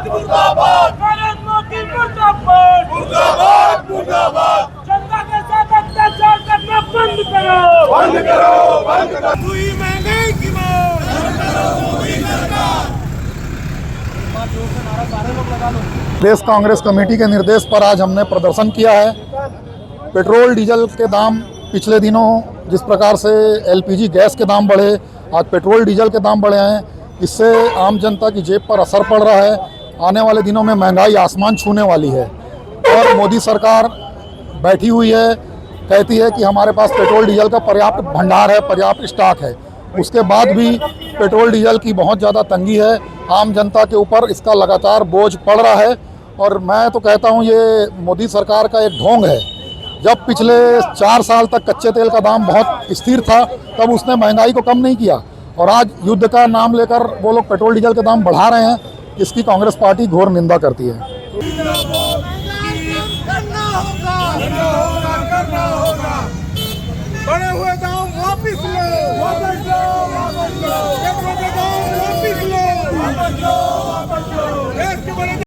मुर्दाबाद नरेंद्र मोदी मुर्दाबाद जनता के साथ अत्याचार करना बंद करो हुई महंगाई की मार प्रदेश कांग्रेस कमेटी के निर्देश पर आज हमने प्रदर्शन किया है। पेट्रोल डीजल के दाम पिछले दिनों जिस प्रकार से एलपीजी गैस के दाम बढ़े, आज पेट्रोल डीजल के दाम बढ़े हैं। इससे आम जनता की जेब पर असर पड़ रहा है। आने वाले दिनों में महंगाई आसमान छूने वाली है और मोदी सरकार बैठी हुई है, कहती है कि हमारे पास पेट्रोल डीजल का पर्याप्त भंडार है, पर्याप्त स्टॉक है। उसके बाद भी पेट्रोल डीजल की बहुत ज़्यादा तंगी है। आम जनता के ऊपर इसका लगातार बोझ पड़ रहा है और मैं तो कहता हूँ ये मोदी सरकार का एक ढोंग है। जब पिछले 4 साल तक कच्चे तेल का दाम बहुत स्थिर था, तब उसने महंगाई को कम नहीं किया और आज युद्ध का नाम लेकर वो लोग पेट्रोल डीजल के दाम बढ़ा रहे हैं। इसकी कांग्रेस पार्टी घोर निंदा करती है।